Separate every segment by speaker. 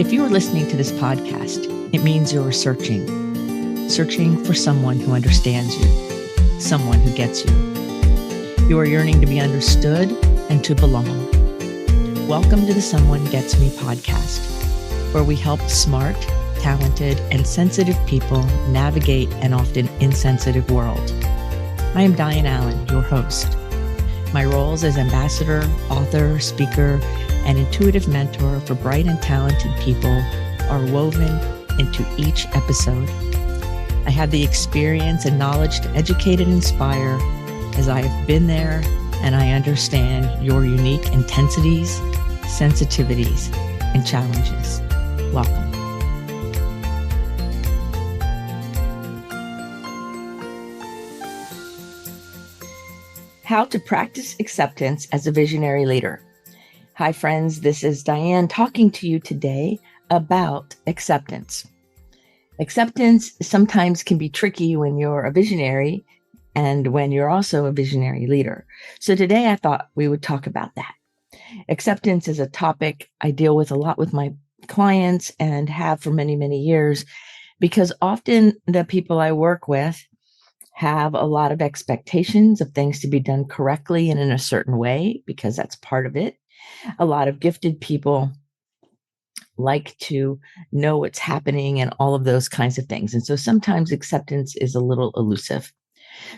Speaker 1: If you are listening to this podcast, it means you're searching for someone who understands you, someone who gets you. You are yearning to be understood and to belong. Welcome to the Someone Gets Me podcast, where we help smart, talented, and sensitive people navigate an often insensitive world. I am Dianne A Allen, your host. My roles as ambassador, author, speaker, and intuitive mentor for bright and talented people are woven into each episode. I have the experience and knowledge to educate and inspire, as I have been there and I understand your unique intensities, sensitivities, and challenges. Welcome. How to practice acceptance as a visionary leader. Hi, friends. This is Dianne talking to you today about acceptance. Acceptance sometimes can be tricky when you're a visionary and when you're also a visionary leader. So today I thought we would talk about that. Acceptance is a topic I deal with a lot with my clients and have for many, many years, because often the people I work with have a lot of expectations of things to be done correctly and in a certain way, because that's part of it. A lot of gifted people like to know what's happening and all of those kinds of things. And so sometimes acceptance is a little elusive.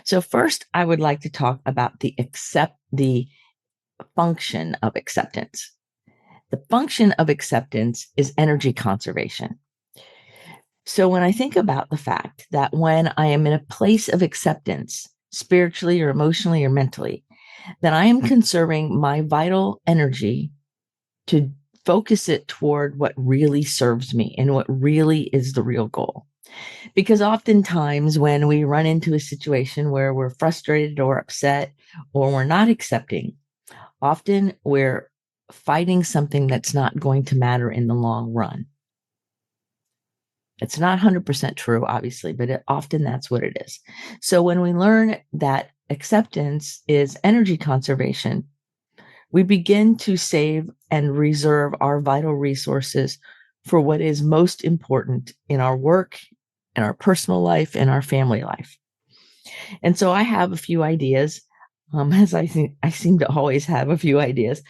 Speaker 1: So first, I would like to talk about the function of acceptance. The function of acceptance is energy conservation. So when I think about the fact that when I am in a place of acceptance, spiritually or emotionally or mentally, then I am conserving my vital energy to focus it toward what really serves me and what really is the real goal. Because oftentimes when we run into a situation where we're frustrated or upset or we're not accepting, often we're fighting something that's not going to matter in the long run. It's not 100% true, obviously, but often that's what it is. So when we learn that acceptance is energy conservation, we begin to save and reserve our vital resources for what is most important in our work, in our personal life, in our family life. And so I have a few ideas, as I seem to always have a few ideas.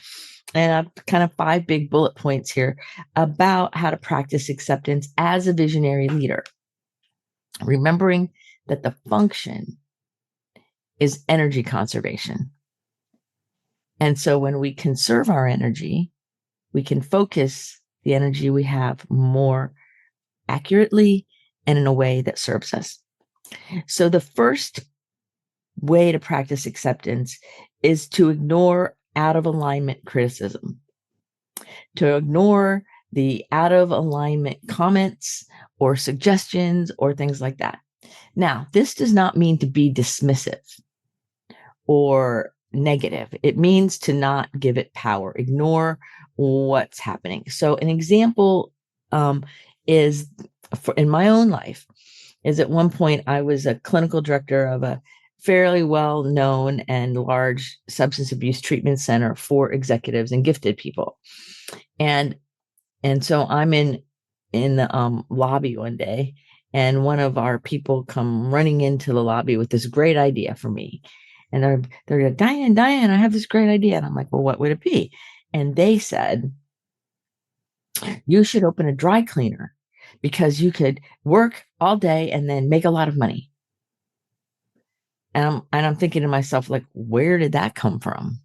Speaker 1: And I've kind of 5 big bullet points here about how to practice acceptance as a visionary leader. Remembering that the function is energy conservation. And so when we conserve our energy, we can focus the energy we have more accurately and in a way that serves us. So the first way to practice acceptance is to ignore out of alignment criticism, to ignore the out of alignment comments or suggestions or things like that. Now, this does not mean to be dismissive or negative. It means to not give it power, ignore what's happening. So an example is in my own life is at one point I was a clinical director of a fairly well-known and large substance abuse treatment center for executives and gifted people. And so I'm in the lobby one day, and one of our people come running into the lobby with this great idea for me. And they're like, Dianne, I have this great idea. And I'm like, well, what would it be? And they said, you should open a dry cleaner because you could work all day and then make a lot of money. And I'm thinking to myself, like, where did that come from?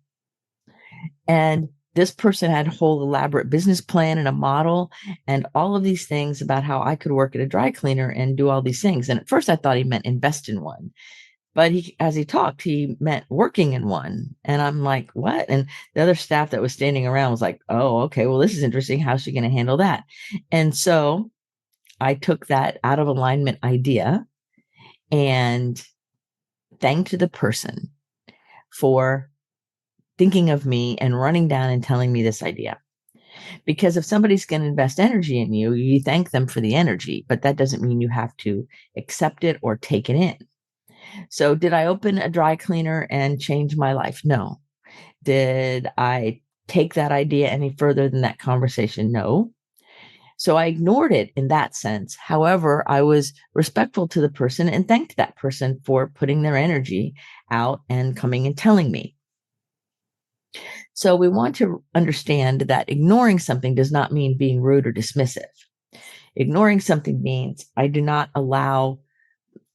Speaker 1: And this person had a whole elaborate business plan and a model and all of these things about how I could work at a dry cleaner and do all these things. And at first I thought he meant invest in one. But as he talked, he meant working in one. And I'm like, what? And the other staff that was standing around was like, oh, okay, well, this is interesting. How's she going to handle that? And so I took that out of alignment idea and thanked the person for thinking of me and running down and telling me this idea. Because if somebody's going to invest energy in you, you thank them for the energy, but that doesn't mean you have to accept it or take it in. So did I open a dry cleaner and change my life? No. Did I take that idea any further than that conversation? No. So I ignored it in that sense. However, I was respectful to the person and thanked that person for putting their energy out and coming and telling me. So we want to understand that ignoring something does not mean being rude or dismissive. Ignoring something means I do not allow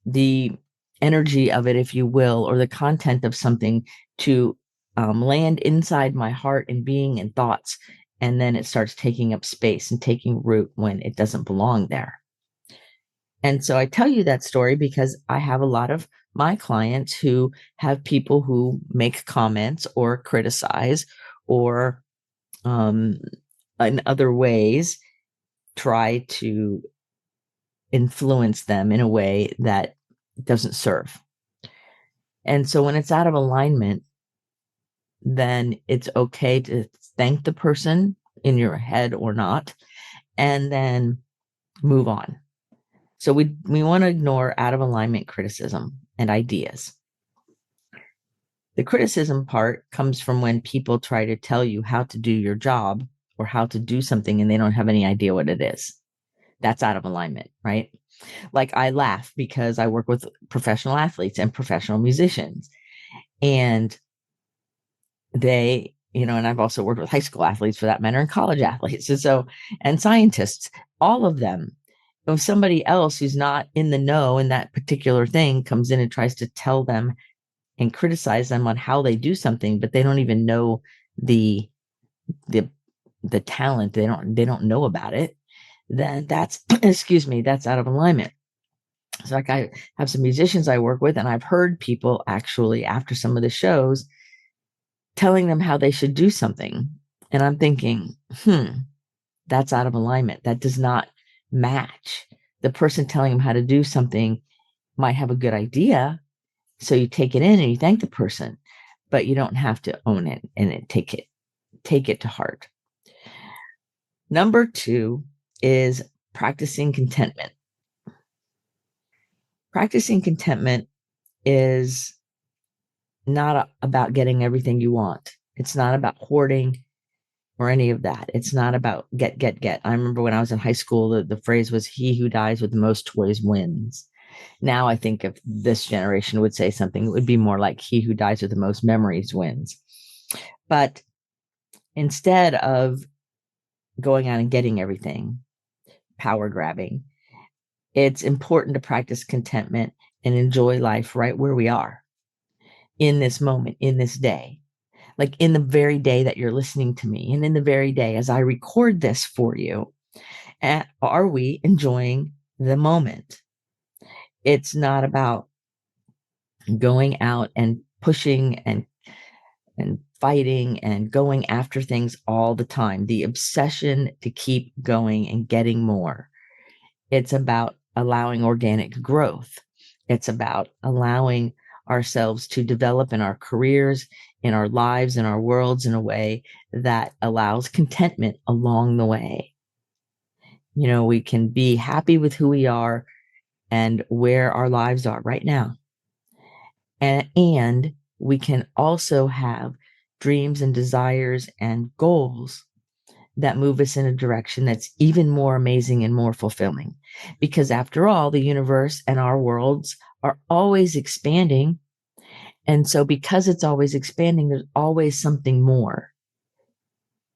Speaker 1: the energy of it, if you will, or the content of something to land inside my heart and being and thoughts. And then it starts taking up space and taking root when it doesn't belong there. And so I tell you that story because I have a lot of my clients who have people who make comments or criticize or um, in other ways try to influence them in a way that doesn't serve. And so when it's out of alignment, then it's okay to thank the person in your head or not, and then move on. So we want to ignore out of alignment criticism and ideas. The criticism part comes from when people try to tell you how to do your job or how to do something and they don't have any idea what it is. That's out of alignment, right? Like I laugh because I work with professional athletes and professional musicians, and they, and I've also worked with high school athletes for that matter, and college athletes. And scientists, all of them. If somebody else who's not in the know in that particular thing comes in and tries to tell them and criticize them on how they do something, but they don't even know the the the talent, they don't know about it, then that's excuse me, that's out of alignment. So like I have some musicians I work with, and I've heard people actually after some of the shows telling them how they should do something. And I'm thinking, that's out of alignment. That does not match. The person telling them how to do something might have a good idea. So you take it in and you thank the person, but you don't have to own it and take it to heart. Number 2 is practicing contentment. Practicing contentment is not about getting everything you want. It's not about hoarding or any of that. It's not about get, get, get. I remember when I was in high school, the phrase was he who dies with the most toys wins. Now I think if this generation would say something, it would be more like he who dies with the most memories wins. But instead of going out and getting everything, power grabbing, it's important to practice contentment and enjoy life right where we are in this moment, in this day. Like in the very day that you're listening to me, and in the very day as I record this for you, are we enjoying the moment? It's not about going out and pushing and fighting and going after things all the time. The obsession to keep going and getting more. It's about allowing organic growth. It's about allowing ourselves to develop in our careers, in our lives, in our worlds in a way that allows contentment along the way. We can be happy with who we are and where our lives are right now. And we can also have dreams and desires and goals that move us in a direction that's even more amazing and more fulfilling. Because after all, the universe and our worlds are always expanding. And so because it's always expanding, there's always something more.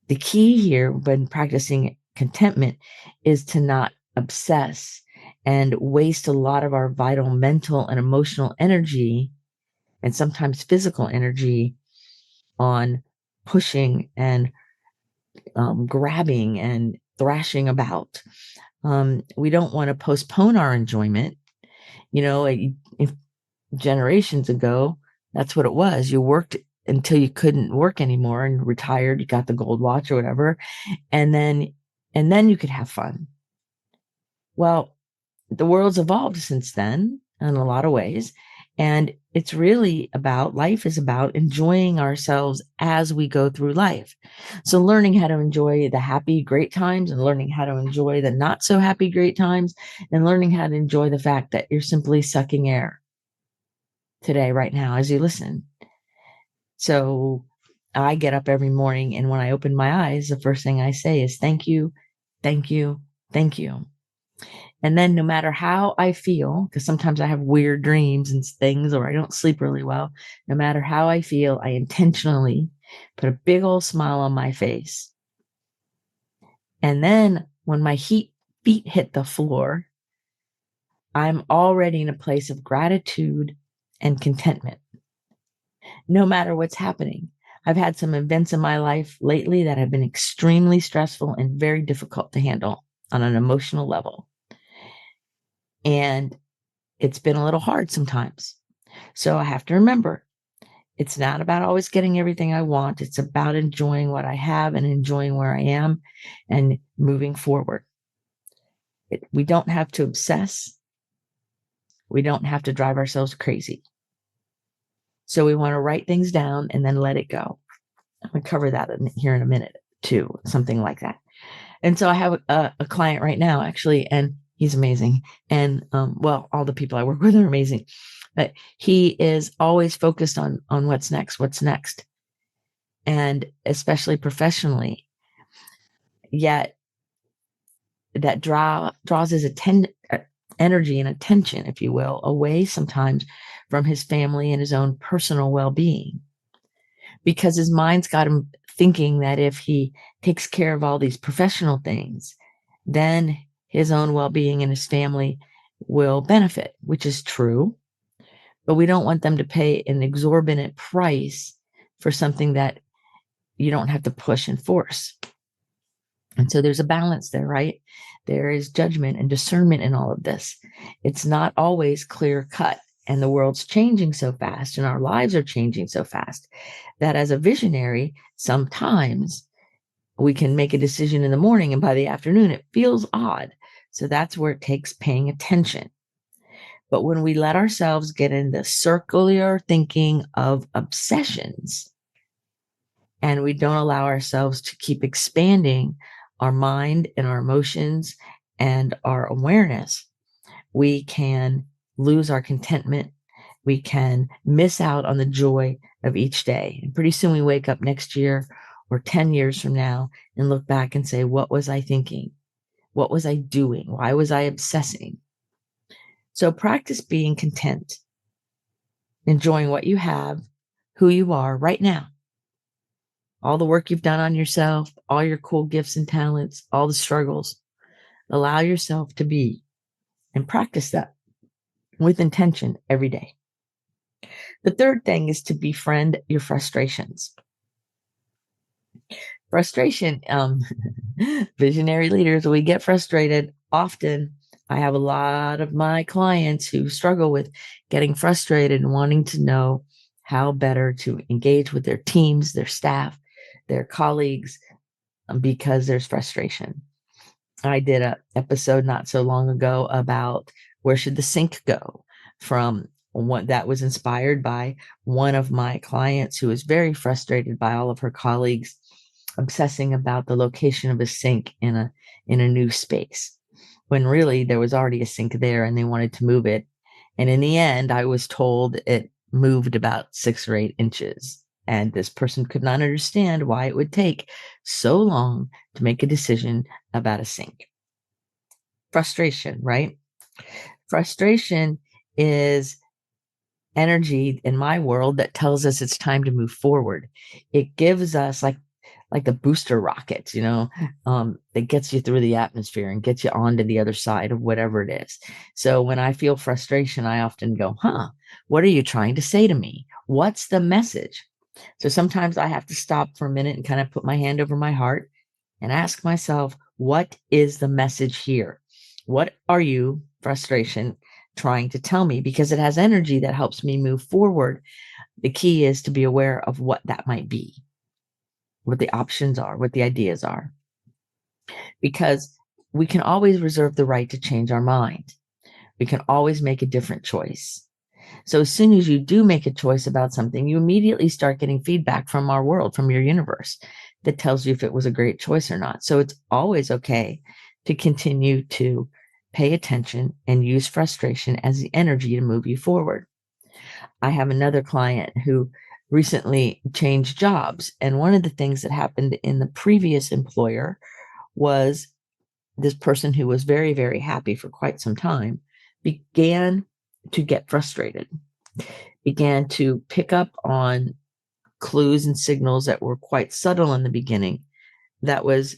Speaker 1: The key here when practicing contentment is to not obsess and waste a lot of our vital mental and emotional energy and sometimes physical energy on pushing and grabbing and thrashing about. We don't want to postpone our enjoyment. If generations ago, that's what it was. You worked until you couldn't work anymore and retired, you got the gold watch or whatever, and then you could have fun. Well, the world's evolved since then in a lot of ways. And it's really about life is about enjoying ourselves as we go through life. So learning how to enjoy the happy, great times and learning how to enjoy the not so happy, great times and learning how to enjoy the fact that you're simply sucking air today, right now, as you listen. So I get up every morning and when I open my eyes, the first thing I say is thank you, thank you, Thank you. And then no matter how I feel, because sometimes I have weird dreams and things, or I don't sleep really well, no matter how I feel, I intentionally put a big old smile on my face. And then when my feet hit the floor, I'm already in a place of gratitude and contentment, no matter what's happening. I've had some events in my life lately that have been extremely stressful and very difficult to handle on an emotional level. And it's been a little hard sometimes. So I have to remember, it's not about always getting everything I want. It's about enjoying what I have and enjoying where I am and moving forward. We don't have to obsess. We don't have to drive ourselves crazy. So we want to write things down and then let it go. I'm going to cover that here in a minute too, something like that. And so I have a client right now, actually, and he's amazing. And well, all the people I work with are amazing, but he is always focused on what's next, and especially professionally. Yet that draws his energy and attention, if you will, away sometimes from his family and his own personal well-being, because his mind's got him thinking that if he takes care of all these professional things, then his own well-being and his family will benefit, which is true. But we don't want them to pay an exorbitant price for something that you don't have to push and force. And so there's a balance there, right? There is judgment and discernment in all of this. It's not always clear cut. And the world's changing so fast and our lives are changing so fast that as a visionary, sometimes we can make a decision in the morning and by the afternoon it feels odd. So that's where it takes paying attention. But when we let ourselves get in the circular thinking of obsessions and we don't allow ourselves to keep expanding our mind and our emotions and our awareness, we can lose our contentment. We can miss out on the joy of each day. And pretty soon we wake up next year or 10 years from now and look back and say, what was I thinking? What was I doing? Why was I obsessing? So practice being content, enjoying what you have, who you are right now, all the work you've done on yourself, all your cool gifts and talents, all the struggles. Allow yourself to be and practice that with intention every day. The third thing is to befriend your frustrations. Frustration, visionary leaders, we get frustrated often. I have a lot of my clients who struggle with getting frustrated and wanting to know how better to engage with their teams, their staff, their colleagues, because there's frustration. I did an episode not so long ago about where should the sink go, from what that was inspired by one of my clients who was very frustrated by all of her colleagues obsessing about the location of a sink in a new space, when really there was already a sink there and they wanted to move it. And in the end, I was told it moved about 6 or 8 inches. And this person could not understand why it would take so long to make a decision about a sink. Frustration, right? Frustration is energy in my world that tells us it's time to move forward. It gives us like the booster rockets, that gets you through the atmosphere and gets you onto the other side of whatever it is. So when I feel frustration, I often go, what are you trying to say to me? What's the message? So sometimes I have to stop for a minute and kind of put my hand over my heart and ask myself, what is the message here? What are you, frustration, trying to tell me? Because it has energy that helps me move forward. The key is to be aware of what that might be, what the options are, what the ideas are. Because we can always reserve the right to change our mind. We can always make a different choice. So as soon as you do make a choice about something, you immediately start getting feedback from our world, from your universe, that tells you if it was a great choice or not. So it's always okay to continue to pay attention and use frustration as the energy to move you forward. I have another client who recently changed jobs. And one of the things that happened in the previous employer was this person who was very, very happy for quite some time began to get frustrated, began to pick up on clues and signals that were quite subtle in the beginning that was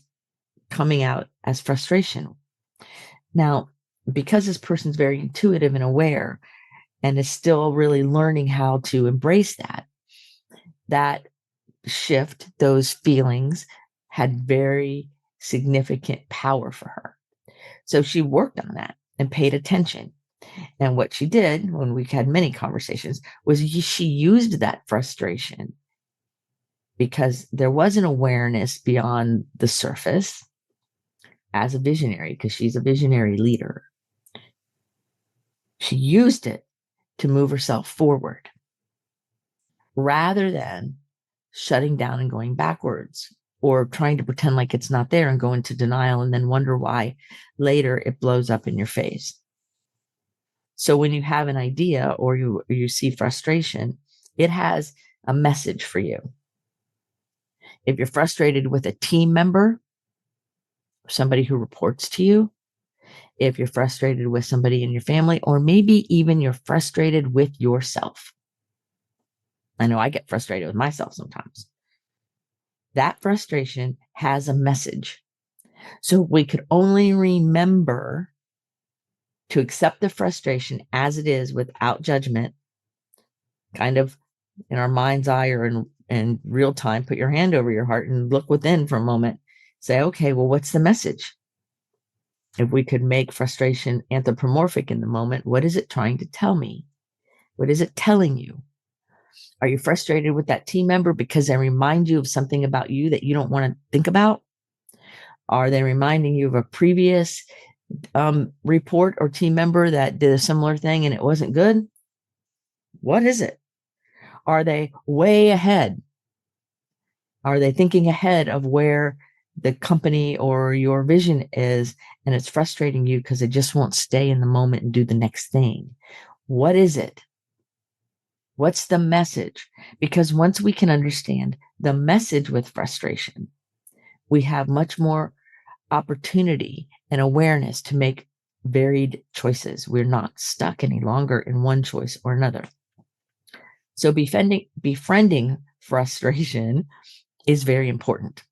Speaker 1: coming out as frustration. Now, because this person's very intuitive and aware and is still really learning how to embrace that shift, those feelings had very significant power for her. So she worked on that and paid attention. And what she did when we had many conversations was she used that frustration because there was an awareness beyond the surface as a visionary, because she's a visionary leader. She used it to move herself forward rather than shutting down and going backwards or trying to pretend like it's not there and go into denial and then wonder why later it blows up in your face. So when you have an idea or you see frustration, it has a message for you. If you're frustrated with a team member, somebody who reports to you, if you're frustrated with somebody in your family, or maybe even you're frustrated with yourself. I know I get frustrated with myself sometimes. That frustration has a message. So we could only remember to accept the frustration as it is without judgment, kind of in our mind's eye or in real time, put your hand over your heart and look within for a moment. Say, okay, well, what's the message? If we could make frustration anthropomorphic in the moment, what is it trying to tell me? What is it telling you? Are you frustrated with that team member because they remind you of something about you that you don't want to think about? Are they reminding you of a previous report or team member that did a similar thing and it wasn't good? What is it? Are they way ahead? Are they thinking ahead of where the company or your vision is, and it's frustrating you because they just won't stay in the moment and do the next thing? What is it? What's the message? Because once we can understand the message with frustration, we have much more opportunity and awareness to make varied choices. We're not stuck any longer in one choice or another. So befriending frustration is very important,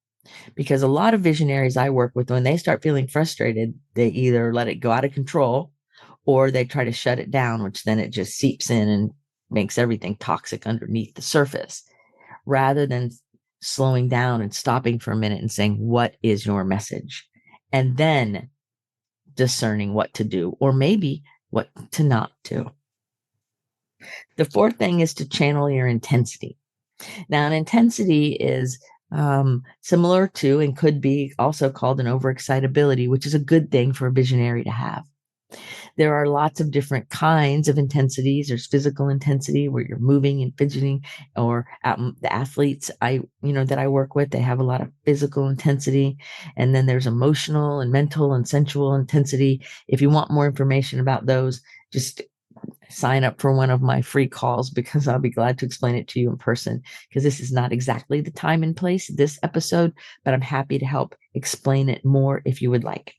Speaker 1: because a lot of visionaries I work with, when they start feeling frustrated, they either let it go out of control or they try to shut it down, which then it just seeps in and makes everything toxic underneath the surface, rather than slowing down and stopping for a minute and saying, what is your message? And then discerning what to do, or maybe what to not do. The fourth thing is to channel your intensity. Now, an intensity is similar to and could be also called an overexcitability, which is a good thing for a visionary to have. There are lots of different kinds of intensities. There's physical intensity where you're moving and fidgeting, or the athletes that I work with, they have a lot of physical intensity. And then there's emotional and mental and sensual intensity. If you want more information about those, just sign up for one of my free calls, because I'll be glad to explain it to you in person, because this is not exactly the time and place, this episode, but I'm happy to help explain it more if you would like.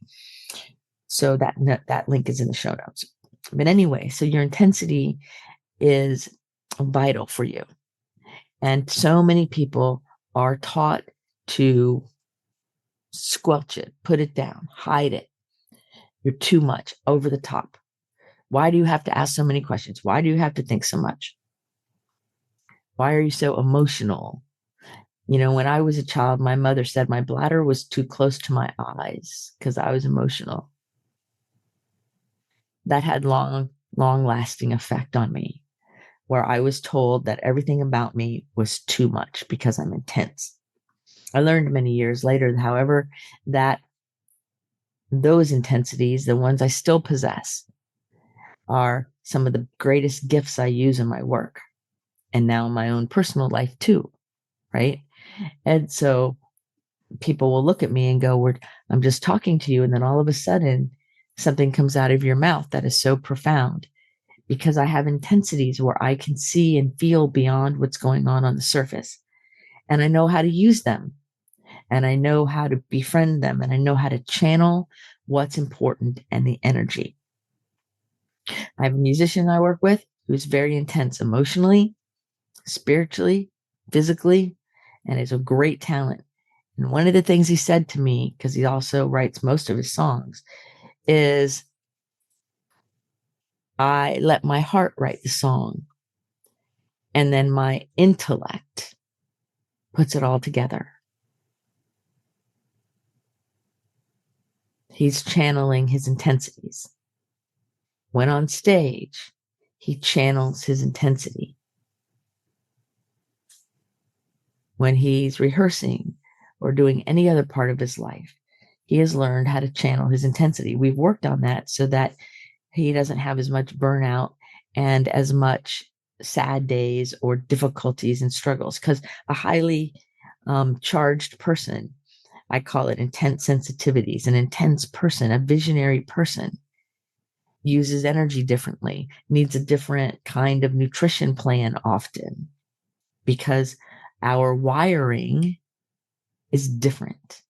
Speaker 1: So that link is in the show notes. But anyway, so your intensity is vital for you. And so many people are taught to squelch it, put it down, hide it. You're too much, over the top. Why do you have to ask so many questions? Why do you have to think so much? Why are you so emotional? When I was a child, my mother said my bladder was too close to my eyes because I was emotional. That had long lasting effect on me, where I was told that everything about me was too much because I'm intense. I learned many years later, however, that those intensities, the ones I still possess, are some of the greatest gifts I use in my work and now in my own personal life too, right? And so people will look at me and go, I'm just talking to you, and then all of a sudden something comes out of your mouth that is so profound, because I have intensities where I can see and feel beyond what's going on the surface, and I know how to use them. and I know how to befriend them, and I know how to channel what's important and the energy. I have a musician I work with who's very intense emotionally, spiritually, physically, and is a great talent. And one of the things he said to me, because he also writes most of his songs, is I let my heart write the song, and then my intellect puts it all together. He's channeling his intensities. When on stage, he channels his intensity. When he's rehearsing or doing any other part of his life, he has learned how to channel his intensity. We've worked on that so that he doesn't have as much burnout and as much sad days or difficulties and struggles, because a highly charged person, I call it intense sensitivities, an intense person, a visionary person, uses energy differently, needs a different kind of nutrition plan often, because our wiring is different.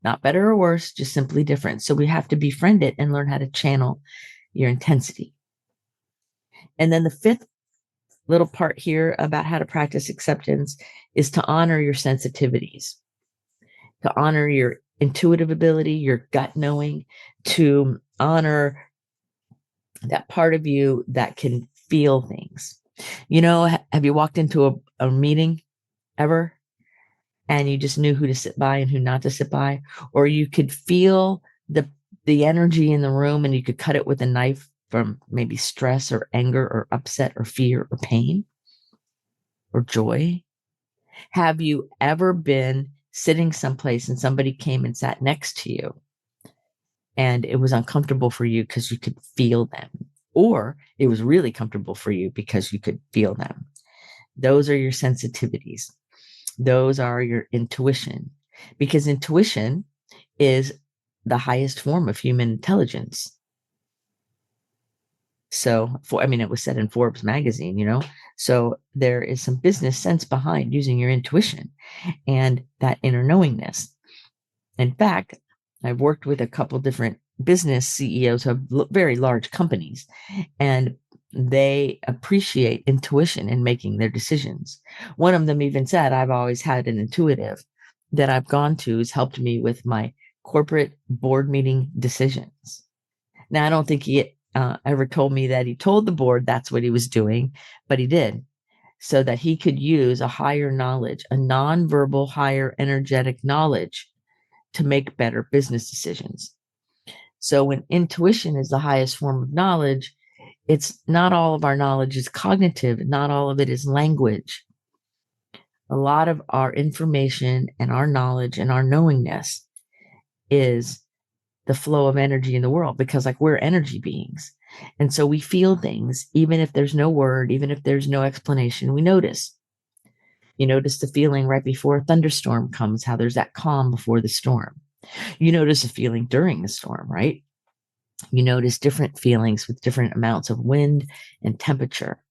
Speaker 1: Not better or worse, just simply different. So we have to befriend it and learn how to channel your intensity. And then the fifth little part here about how to practice acceptance is to honor your sensitivities, to honor your intuitive ability, your gut knowing, to honor that part of you that can feel things. You know, have you walked into a meeting ever and you just knew who to sit by and who not to sit by? Or you could feel the energy in the room and you could cut it with a knife from maybe stress or anger or upset or fear or pain or joy? Have you ever been sitting someplace and somebody came and sat next to you and it was uncomfortable for you because you could feel them? Or it was really comfortable for you because you could feel them? Those are your sensitivities. Those are your intuition, because intuition is the highest form of human intelligence. So, it was said in Forbes magazine, so there is some business sense behind using your intuition and that inner knowingness. In fact, I've worked with a couple different business CEOs of very large companies, and they appreciate intuition in making their decisions. One of them even said, I've always had an intuitive that I've gone to who's helped me with my corporate board meeting decisions. Now, I don't think he ever told me that he told the board that's what he was doing, but he did, so that he could use a higher knowledge, a nonverbal, higher energetic knowledge to make better business decisions. So when intuition is the highest form of knowledge, it's not all of our knowledge is cognitive. Not all of it is language. A lot of our information and our knowledge and our knowingness is the flow of energy in the world, because we're energy beings. And so we feel things, even if there's no word, even if there's no explanation, we notice. You notice the feeling right before a thunderstorm comes, how there's that calm before the storm. You notice a feeling during the storm, right? You notice different feelings with different amounts of wind and temperature.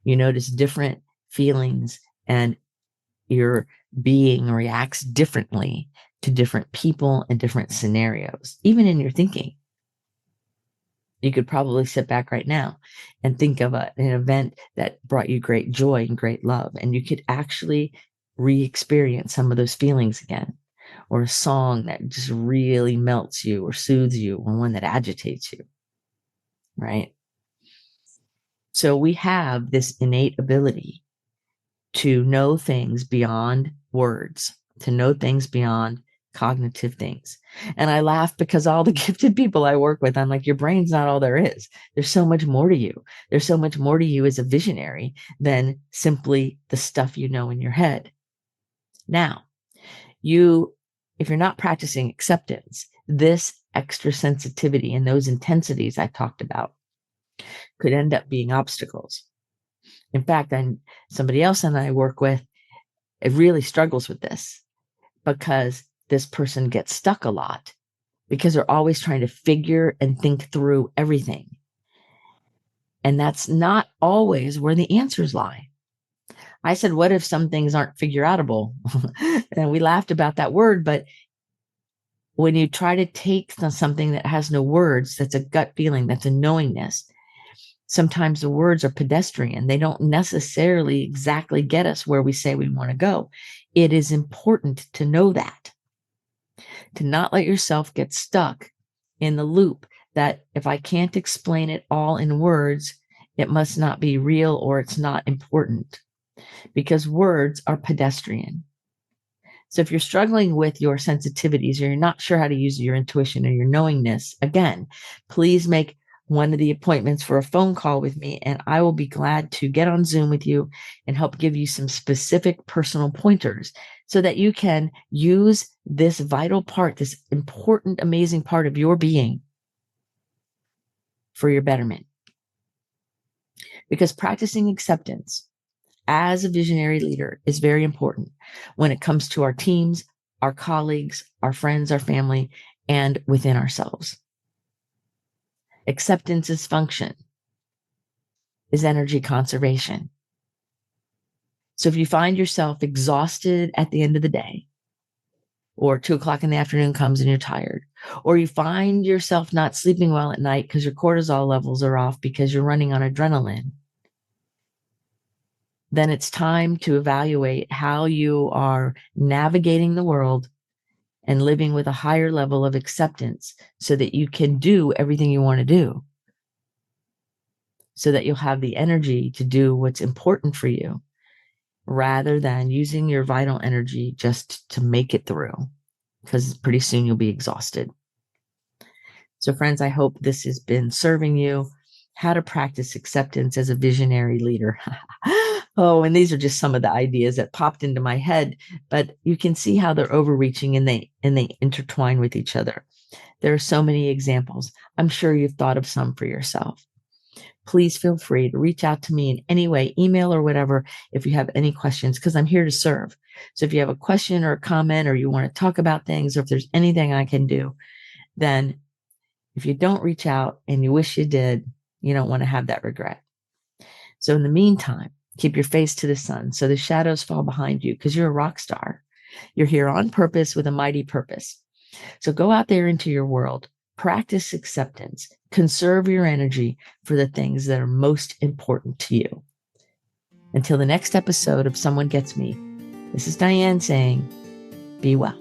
Speaker 1: You notice different feelings, and your being reacts differently to different people and different scenarios, even in your thinking. You could probably sit back right now and think of an event that brought you great joy and great love, and you could actually re-experience some of those feelings again, or a song that just really melts you or soothes you, or one that agitates you, right? So we have this innate ability to know things beyond words, to know things beyond cognitive things. And I laugh because all the gifted people I work with, I'm like, your brain's not all there is. There's so much more to you. There's so much more to you as a visionary than simply the stuff you know in your head. Now, if you're not practicing acceptance, this extra sensitivity and those intensities I talked about could end up being obstacles. In fact, somebody else and I work with, it really struggles with this, because this person gets stuck a lot because they're always trying to figure and think through everything. And that's not always where the answers lie. I said, what if some things aren't figure outable? And we laughed about that word, but when you try to take something that has no words, that's a gut feeling, that's a knowingness. Sometimes the words are pedestrian. They don't necessarily exactly get us where we say we want to go. It is important to know that, to not let yourself get stuck in the loop that if I can't explain it all in words, it must not be real or it's not important, because words are pedestrian. So if you're struggling with your sensitivities or you're not sure how to use your intuition or your knowingness, again, please make one of the appointments for a phone call with me, and I will be glad to get on Zoom with you and help give you some specific personal pointers so that you can use this vital part, this important, amazing part of your being for your betterment. Because practicing acceptance as a visionary leader is very important when it comes to our teams, our colleagues, our friends, our family, and within ourselves. Acceptance's function is energy conservation. So if you find yourself exhausted at the end of the day, or 2:00 in the afternoon comes and you're tired, or you find yourself not sleeping well at night because your cortisol levels are off because you're running on adrenaline, then it's time to evaluate how you are navigating the world and living with a higher level of acceptance so that you can do everything you want to do, so that you'll have the energy to do what's important for you rather than using your vital energy just to make it through, because pretty soon you'll be exhausted. So friends, I hope this has been serving you. How to practice acceptance as a visionary leader. Oh, and these are just some of the ideas that popped into my head, but you can see how they're overreaching and they intertwine with each other. There are so many examples. I'm sure you've thought of some for yourself. Please feel free to reach out to me in any way, email or whatever, if you have any questions, because I'm here to serve. So if you have a question or a comment, or you want to talk about things, or if there's anything I can do, then if you don't reach out and you wish you did, you don't want to have that regret. So in the meantime, keep your face to the sun so the shadows fall behind you, because you're a rock star. You're here on purpose with a mighty purpose. So go out there into your world, practice acceptance, conserve your energy for the things that are most important to you. Until the next episode of Someone Gets Me, this is Dianne saying, be well.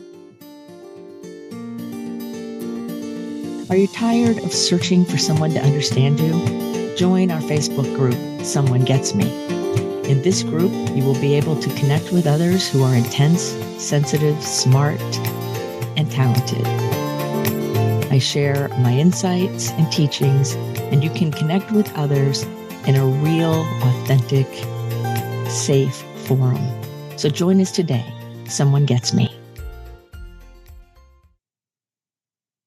Speaker 1: Are you tired of searching for someone to understand you? Join our Facebook group, Someone Gets Me. In this group, you will be able to connect with others who are intense, sensitive, smart, and talented. I share my insights and teachings, and you can connect with others in a real, authentic, safe forum. So join us today. Someone Gets Me.